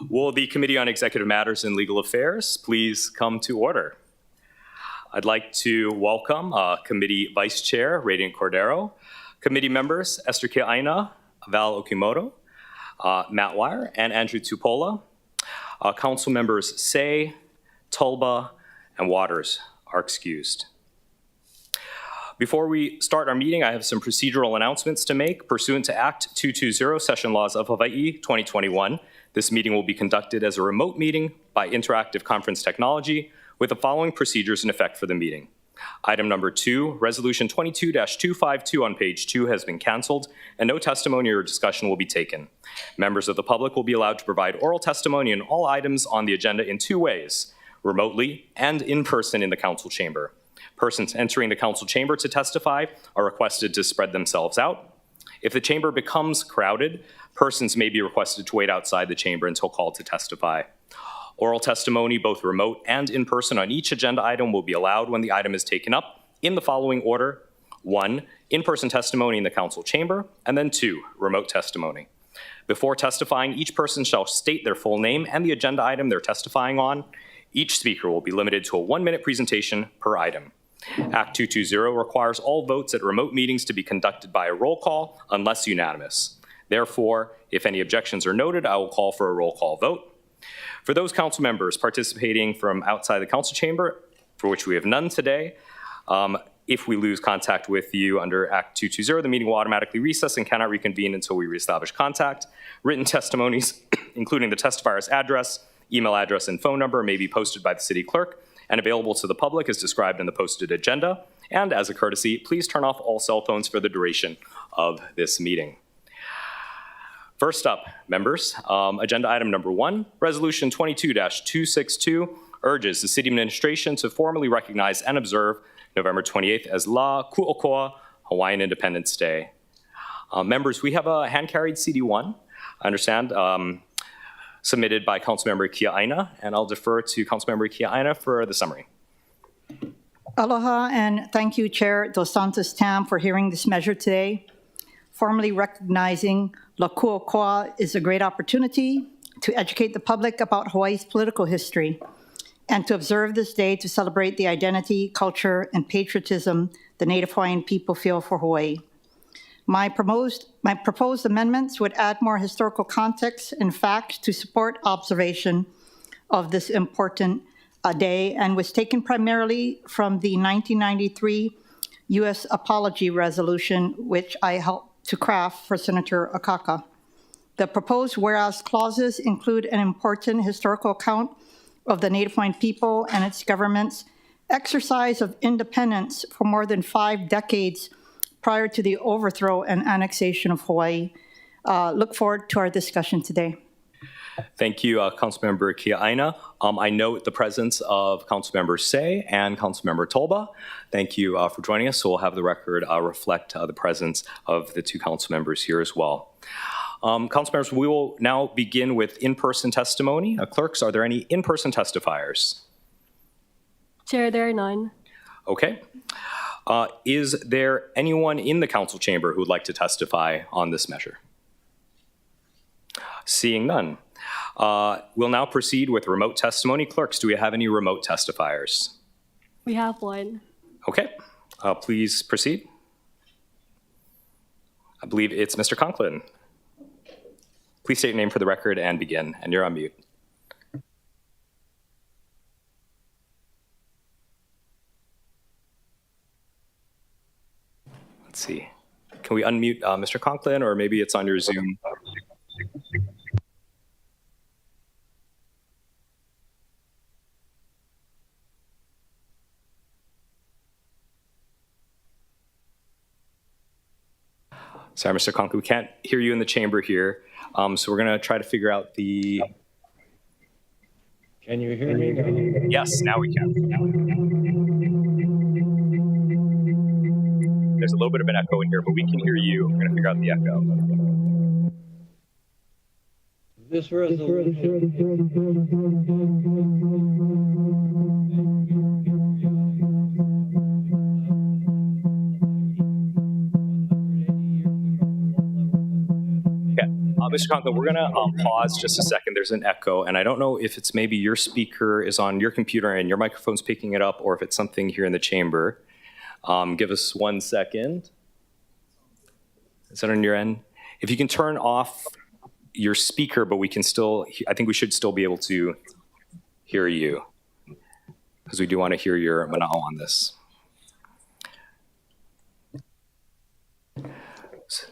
Will the Committee on Executive Matters and Legal Affairs please come to order? I'd like to welcome Committee Vice Chair Radiant Cordero, committee members Esther Kiaina, Val Okimoto, Matt Wire, and Andrew Tupola. Council members Say, Tulba, and Waters are excused. Before we start our meeting, I have some procedural announcements to make. Pursuant to Act 220, Session Laws of Hawaii 2021, this meeting will be conducted as a remote meeting by interactive conference technology with the following procedures in effect for the meeting. Item number 2, Resolution 22-252 on page 2 has been canceled, and no testimony or discussion will be taken. Members of the public will be allowed to provide oral testimony on all items on the agenda in 2 ways, remotely and in person in the council chamber. Persons entering the council chamber to testify are requested to spread themselves out. If the chamber becomes crowded, persons may be requested to wait outside the chamber until called to testify. Oral testimony, both remote and in person on each agenda item, will be allowed when the item is taken up in the following order. 1, in-person testimony in the council chamber, and then 2, remote testimony. Before testifying, each person shall state their full name and the agenda item they're testifying on. Each speaker will be limited to a 1-minute presentation per item. Act 220 requires all votes at remote meetings to be conducted by a roll call unless unanimous. Therefore, if any objections are noted, I will call for a roll call vote. For those council members participating from outside the council chamber, for which we have none today, if we lose contact with you under Act 220, the meeting will automatically recess and cannot reconvene until we reestablish contact. Written testimonies, including the testifier's address, email address, and phone number, may be posted by the city clerk and available to the public as described in the posted agenda. And as a courtesy, please turn off all cell phones for the duration of this meeting. First up, members, agenda item number 1, Resolution 22-262 urges the city administration to formally recognize and observe November 28th as La Ku'okoa Hawaiian Independence Day. Members, we have a hand-carried CD1, I understand, submitted by Councilmember Kiaina, and I'll defer to Councilmember Kiaina for the summary. Aloha, and thank you, Chair Dos Santos Tam, for hearing this measure today. Formally recognizing La Ku'okoa is a great opportunity to educate the public about Hawaii's political history and to observe this day to celebrate the identity, culture, and patriotism the Native Hawaiian people feel for Hawaii. My proposed amendments would add more historical context and fact to support observation of this important day, and was taken primarily from the 1993 U.S. Apology Resolution, which I helped to craft for Senator Akaka. The proposed whereas clauses include an important historical account of the Native Hawaiian people and its government's exercise of independence for more than 5 decades prior to the overthrow and annexation of Hawaii. Look forward to our discussion today. Thank you, Councilmember Kiaina. I note the presence of Councilmember Say and Councilmember Tulba. Thank you for joining us. So we'll have the record reflect the presence of the 2 council members here as well. Council members, we will now begin with in-person testimony. Clerks, are there any in-person testifiers? Chair, there are none. Okay. Is there anyone in the council chamber who would like to testify on this measure? Seeing none. We'll now proceed with remote testimony. Clerks, do we have any remote testifiers? We have one. Okay. Please proceed. I believe it's Mr. Conklin. Please state your name for the record and begin, and you're on mute. Let's see. Can we unmute Mr. Conklin, or maybe it's on your Zoom? Sorry, Mr. Conklin, we can't hear you in the chamber here. So we're gonna try to figure out the... Can you hear me now? Yes, now we can. There's a little bit of an echo in here, but we can hear you. We're gonna figure out the echo. This resolution. Mr. Conklin, we're going to pause just a second. There's an echo, and I don't know if it's maybe your speaker is on your computer and your microphone's picking it up, or if it's something here in the chamber. Give us 1 second. Is that on your end? If you can turn off your speaker, but we can still, I think we should still be able to hear you, because we do want to hear your manao on this.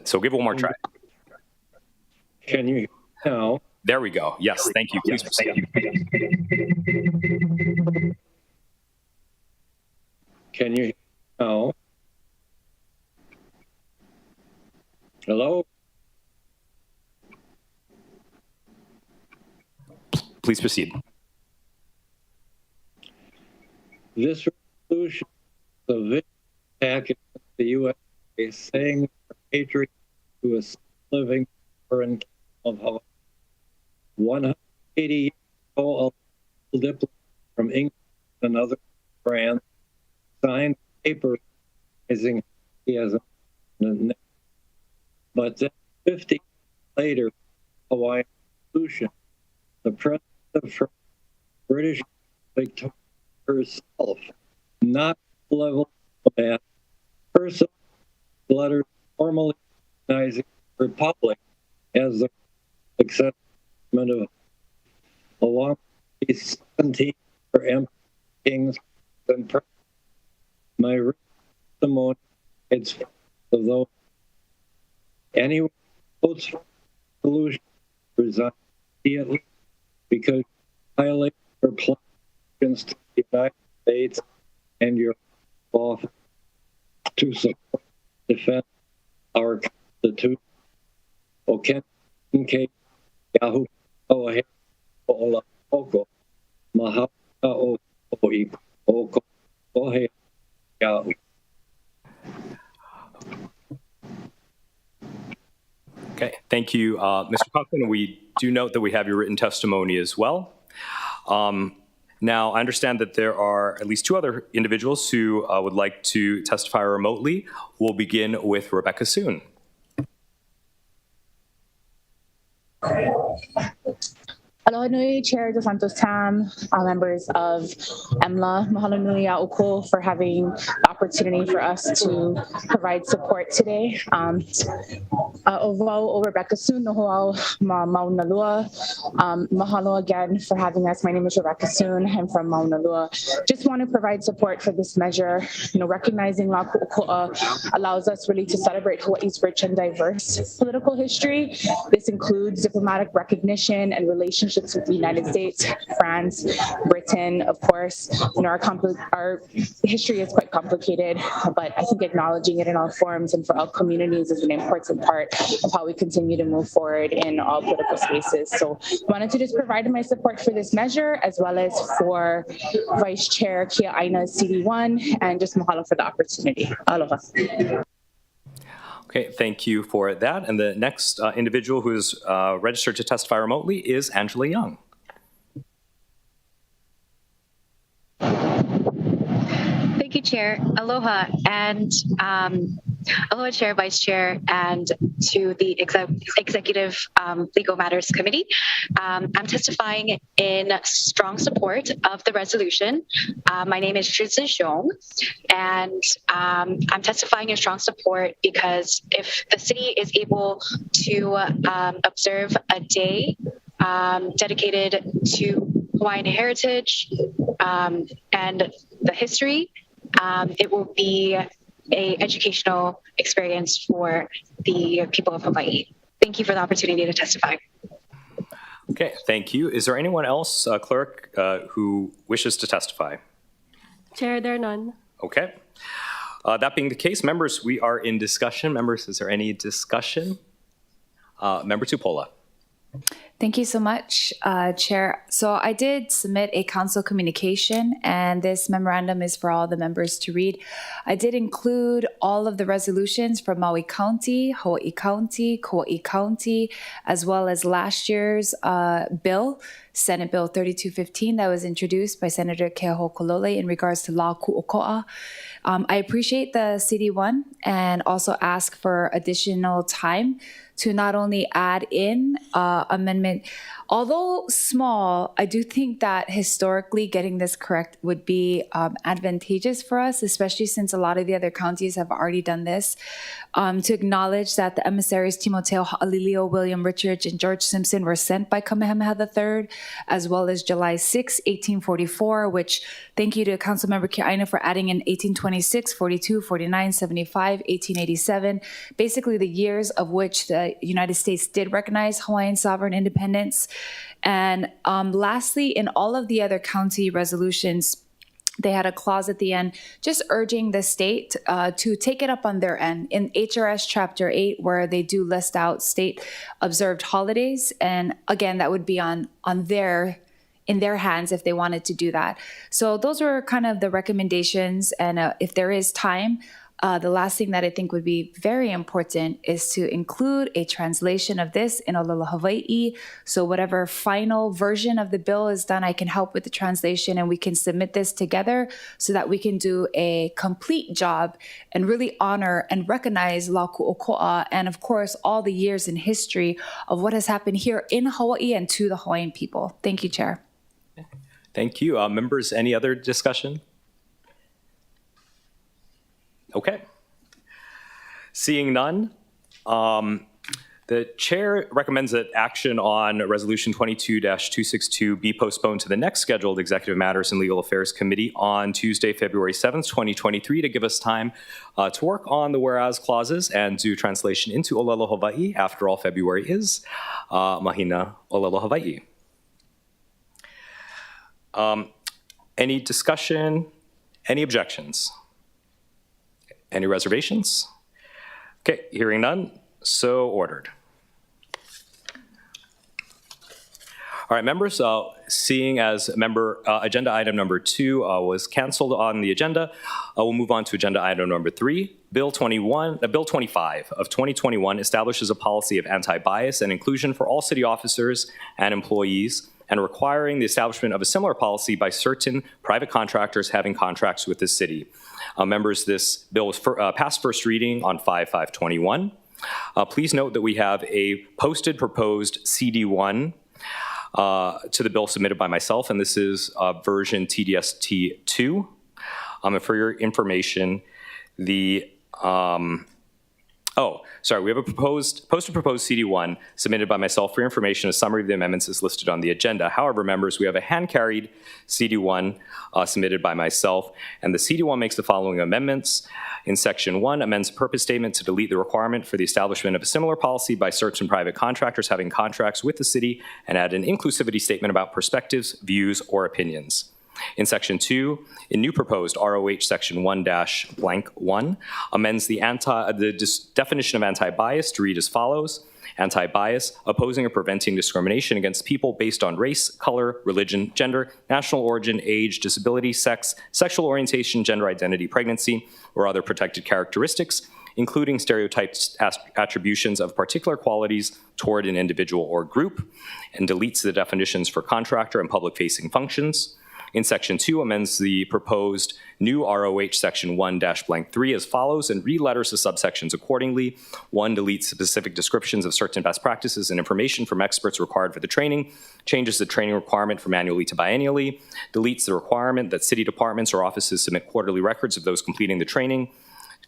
So give it one more try. Can you hear now? There we go. Yes, thank you. Please proceed. Can you hear now? Hello? Please proceed. This resolution is a vicious attack against the U.S. saying hatred to a living foreign of Hawaii. 180 years ago, a diplomat from England and other France signed papers recognizing Hawaii as a nation. But then 50 years later, Hawaii Resolution, the president of British Victoria herself, not level of that person, letter formally recognizing the Republic as the successor of, along with 17 emperor kings and presidents. My testimony is of those anyone who votes for the solution resign immediately because you violate your pledge against the United States and your office to support and defend our Constitution. Okay, okay, Yahoo, oh, Ola, Oko, Maha, Oko, Oko, Ohe, Yahoo. Okay, thank you, Mr. Conklin. We do note that we have your written testimony as well. Now, I understand that there are at least two other individuals who would like to testify remotely. We'll begin with Rebecca Soon. Aloha nui, Chair DeSantos Tam, members of EMLA. Mahalo nui a Oko for having the opportunity for us to provide support today. O Rebecca Soon, nohoau Mauna Lua. Mahalo again for having us. My name is Rebecca Soon. I'm from Mauna Lua. Just want to provide support for this measure. Recognizing La Ku'uko'a allows us really to celebrate Hawaii's rich and diverse political history. This includes diplomatic recognition and relationships with the United States, France, Britain, of course. Our history is quite complicated, but I think acknowledging it in all forms and for all communities is an important part of how we continue to move forward in all political spaces. So I wanted to just provide my support for this measure, as well as for Vice Chair Kia Aina's CD1, and just mahalo for the opportunity. Aloha. Okay, thank you for that. And the next individual who is registered to testify remotely is Angela Young. Thank you, Chair. Aloha, and aloha, Chair, Vice Chair, and to the Executive Legal Matters Committee. I'm testifying in strong support of the resolution. My name is Zhi Xiong, and I'm testifying in strong support because if the city is able to observe a day dedicated to Hawaiian heritage and the history, it will be an educational experience for the people of Hawaii. Thank you for the opportunity to testify. Okay, thank you. Is there anyone else, clerk, who wishes to testify? Chair, there are none. Okay. That being the case, members, we are in discussion. Members, is there any discussion? Member Tupola. Thank you so much, Chair. So I did submit a council communication, and this memorandum is for all the members to read. I did include all of the resolutions from Maui County, Hawaii County, Kauai County, as well as last year's bill Senate Bill 3215 that was introduced by Senator Kehokolole in regards to La Ku'oko'a. I appreciate the CD1 and also ask for additional time to not only add in amendment. Although small, I do think that historically getting this correct would be advantageous for us, especially since a lot of the other counties have already done this, to acknowledge that the emissaries Timoteo Ha'alilio, William Richards, and George Simpson were sent by Kamehameha III, as well as July 6, 1844, which thank you to Councilmember Ki'aina for adding in 1826, 42, 49, 75, 1887, basically the years of which the United States did recognize Hawaiian sovereign independence. And lastly, in all of the other county resolutions, they had a clause at the end just urging the state to take it up on their end. In HRS Chapter 8, where they do list out state observed holidays, and again, that would be in their hands if they wanted to do that. So those were kind of the recommendations, and if there is time, the last thing that I think would be very important is to include a translation of this in Olelo Hawaii. So whatever final version of the bill is done, I can help with the translation and we can submit this together so that we can do a complete job and really honor and recognize La Ku'oko'a and of course all the years in history of what has happened here in Hawaii and to the Hawaiian people. Thank you, Chair. Thank you. Members, any other discussion? Okay. Seeing none, the chair recommends that action on Resolution 22-262 be postponed to the next scheduled Executive Matters and Legal Affairs Committee on Tuesday, February 7th, 2023, to give us time to work on the whereas clauses and do translation into Olelo Hawaii. After all, February is Mahina Olelo Hawaii. Any discussion? Any objections? Any reservations? Okay, hearing none, so ordered. All right, members, seeing as agenda item number 2 was canceled on the agenda, we'll move on to agenda item number 3. Bill 25 of 2021 establishes a policy of anti-bias and inclusion for all city officers and employees, and requiring the establishment of a similar policy by certain private contractors having contracts with the city. Members, this bill was passed first reading on 5/5/21. Please note that we have a posted proposed CD1 to the bill submitted by myself, and this is version TDST2. And for your information, we have a posted proposed CD1 submitted by myself. For your information, a summary of the amendments is listed on the agenda. However, members, we have a hand-carried CD1 submitted by myself, and the CD1 makes the following amendments. In Section 1, amends purpose statement to delete the requirement for the establishment of a similar policy by certain private contractors having contracts with the city, and add an inclusivity statement about perspectives, views, or opinions. In Section 2, in new proposed ROH Section 1-1, amends the definition of anti-bias to read as follows. Anti-bias, opposing or preventing discrimination against people based on race, color, religion, gender, national origin, age, disability, sex, sexual orientation, gender identity, pregnancy, or other protected characteristics, including stereotyped attributions of particular qualities toward an individual or group, and deletes the definitions for contractor and public-facing functions. In Section 2, amends the proposed new ROH Section 1-3 as follows, and re-letters the subsections accordingly. 1, deletes specific descriptions of certain best practices and information from experts required for the training, changes the training requirement from annually to biannually, deletes the requirement that city departments or offices submit quarterly records of those completing the training,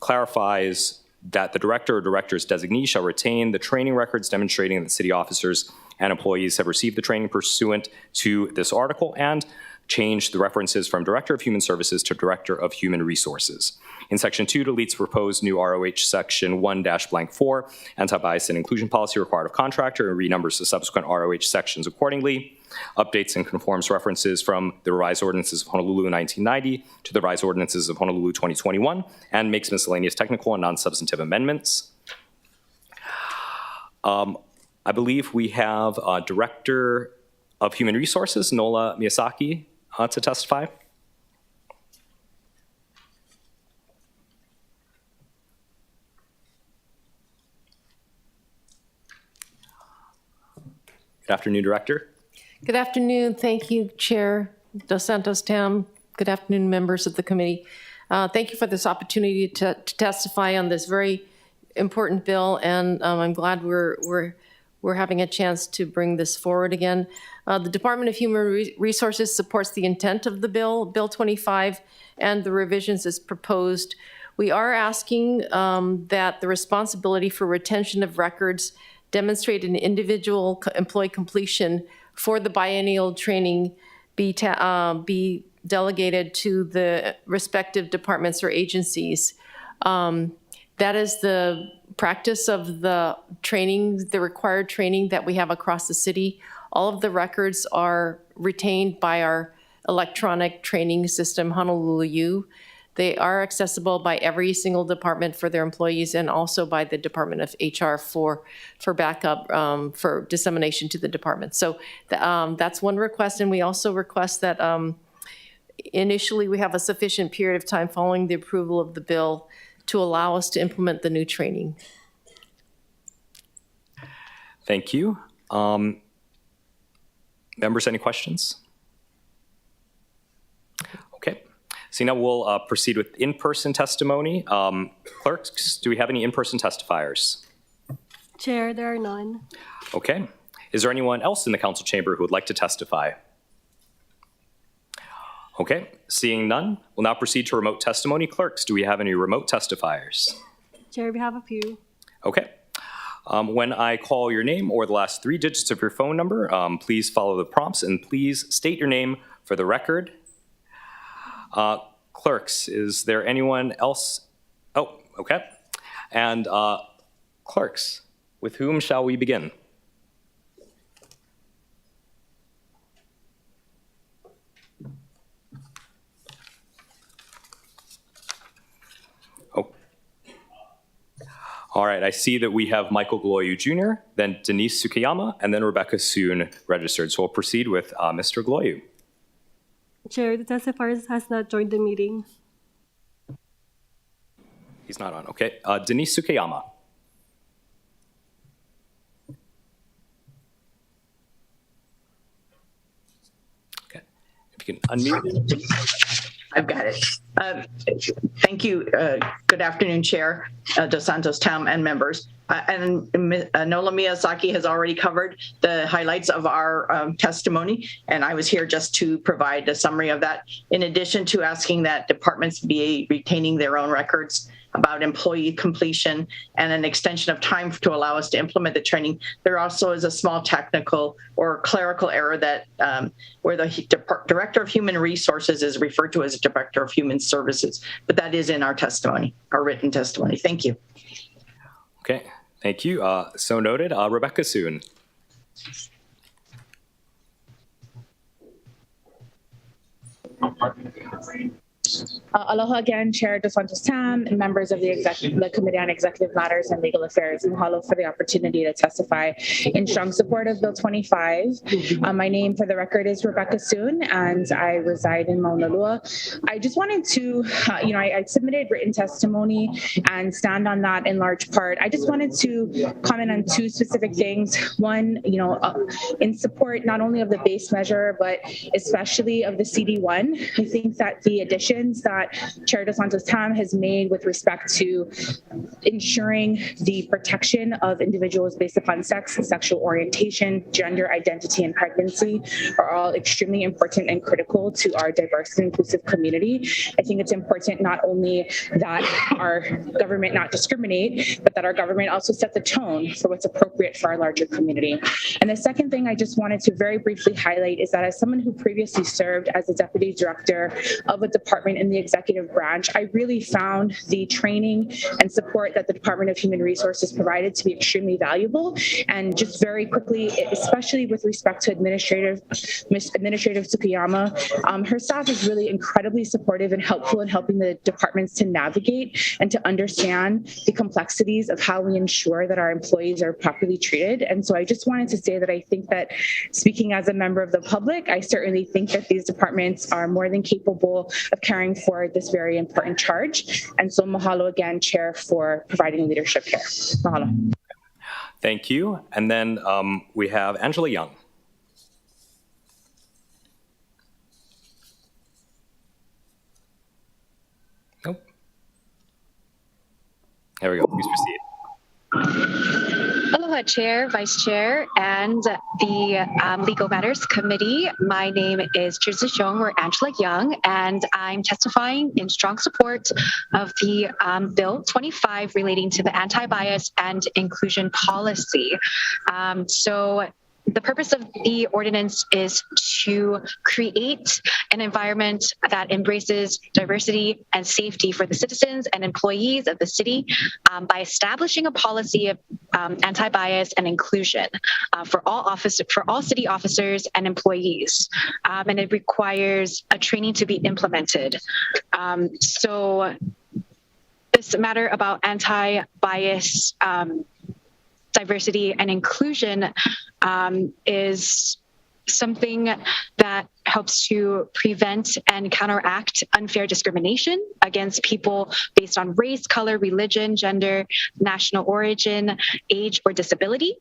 clarifies that the director or director's designee shall retain the training records demonstrating that city officers and employees have received the training pursuant to this article, and change the references from Director of Human Services to Director of Human Resources. In Section 2, deletes proposed new ROH Section 1-4, anti-bias and inclusion policy required of contractor, and renumbers the subsequent ROH sections accordingly. Updates and conforms references from the revised ordinances of Honolulu in 1990 to the revised ordinances of Honolulu 2021, and makes miscellaneous technical and non-substantive amendments. I believe we have Director of Human Resources, Nola Miyazaki, to testify. Good afternoon, Director. Good afternoon. Thank you, Chair Dos Santos Tam. Good afternoon, members of the committee. Thank you for this opportunity to testify on this very important bill, and I'm glad we're having a chance to bring this forward again. The Department of Human Resources supports the intent of the bill, Bill 25, and the revisions as proposed. We are asking that the responsibility for retention of records demonstrate an individual employee completion for the biennial training be delegated to the respective departments or agencies. That is the practice of the training, the required training that we have across the city. All of the records are retained by our electronic training system, Honolulu. They are accessible by every single department for their employees and also by the Department of HR for backup, for dissemination to the department. So that's one request, and we also request that initially we have a sufficient period of time following the approval of the bill to allow us to implement the new training. Thank you. Members, any questions? Okay. So now we'll proceed with in-person testimony. Clerks, do we have any in-person testifiers? Chair, there are none. Okay. Is there anyone else in the council chamber who would like to testify? Okay. Seeing none, we'll now proceed to remote testimony. Clerks, do we have any remote testifiers? Chair, we have a few. Okay. When I call your name or the last 3 digits of your phone number, please follow the prompts and please state your name for the record. Clerks, is there anyone else? Oh, okay. And clerks, with whom shall we begin? Oh. All right, I see that we have Michael Gloyu Jr., then Denise Sukiyama, and then Rebecca Soon registered. So we'll proceed with Mr. Gloyu. Chair, the testifier has not joined the meeting. He's not on, okay. Denise Sukiyama. Okay, if you can unmute. I've got it. Thank you. Good afternoon, Chair Dos Santos Tam and members. And Nola Miyazaki has already covered the highlights of our testimony, and I was here just to provide a summary of that. In addition to asking that departments be retaining their own records about employee completion and an extension of time to allow us to implement the training, there also is a small technical or clerical error that where the Director of Human Resources is referred to as Director of Human Services, but that is in our testimony, our written testimony. Thank you. Okay, thank you. So noted. Rebecca Soon. Aloha again, Chair Dos Santos Tam and members of the Committee on Executive Matters and Legal Affairs. Mahalo for the opportunity to testify in strong support of Bill 25. My name for the record is Rebecca Soon, and I reside in Maunalua. I just wanted to, I submitted written testimony and stand on that in large part. I just wanted to comment on 2 specific things. One, in support not only of the base measure, but especially of the CD1. I think that the additions that Chair Dos Santos Tam has made with respect to ensuring the protection of individuals based upon sex, sexual orientation, gender identity, and pregnancy are all extremely important and critical to our diverse and inclusive community. I think it's important not only that our government not discriminate, but that our government also set the tone for what's appropriate for our larger community. And the second thing I just wanted to very briefly highlight is that as someone who previously served as the Deputy Director of a department in the executive branch, I really found the training and support that the Department of Human Resources provided to be extremely valuable. And just very quickly, especially with respect to Administrative Sukiyama, her staff is really incredibly supportive and helpful in helping the departments to navigate and to understand the complexities of how we ensure that our employees are properly treated. And so I just wanted to say that I think that, speaking as a member of the public, I certainly think that these departments are more than capable of carrying forward this very important charge. And so mahalo again, Chair, for providing leadership here. Mahalo. Thank you. And then we have Angela Young. Nope. There we go. Please proceed. Aloha, Chair, Vice Chair, and the Legal Matters Committee. My name is Chirzi Xiong or Angela Young, and I'm testifying in strong support of the Bill 25 relating to the anti-bias and inclusion policy. So the purpose of the ordinance is to create an environment that embraces diversity and safety for the citizens and employees of the city by establishing a policy of anti-bias and inclusion for all city officers and employees, and it requires a training to be implemented. So this matter about anti-bias, diversity and inclusion is something that helps to prevent and counteract unfair discrimination against people based on race, color, religion, gender, national origin, age, or disability.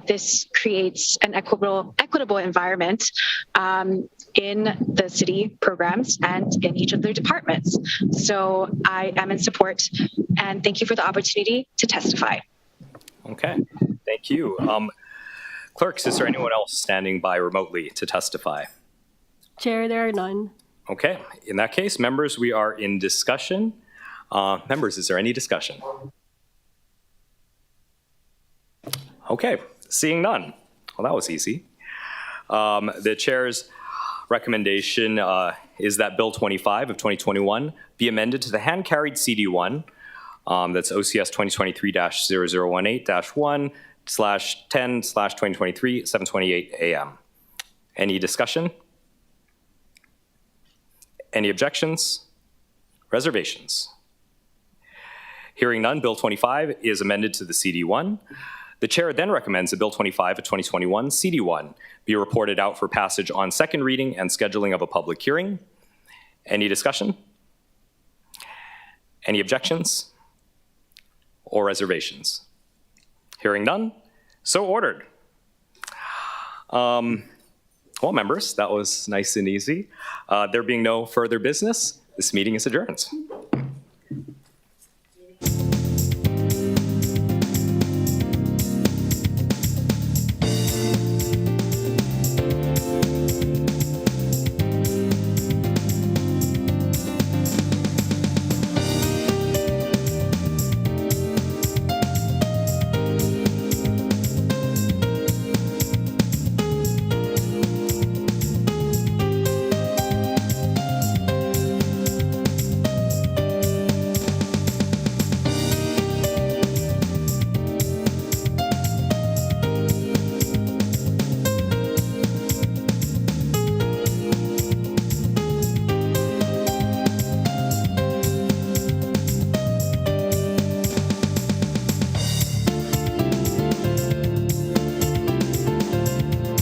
This creates an equitable environment in the city programs and in each of their departments. So I am in support, and thank you for the opportunity to testify. Okay, thank you. Clerks, is there anyone else standing by remotely to testify? Chair, there are none. Okay, in that case, members, we are in discussion. Members, is there any discussion? Okay, seeing none. Well, that was easy. The chair's recommendation is that Bill 25 of 2021 be amended to the hand-carried CD1, that's OCS 2023-0018-1/10/2023, 7:28 a.m. Any discussion? Any objections? Reservations? Hearing none, Bill 25 is amended to the CD1. The chair then recommends that Bill 25 of 2021, CD1, be reported out for passage on second reading and scheduling of a public hearing. Any discussion? Any objections or reservations? Hearing none, so ordered. Well, members, that was nice and easy. There being no further business, this meeting is adjourned.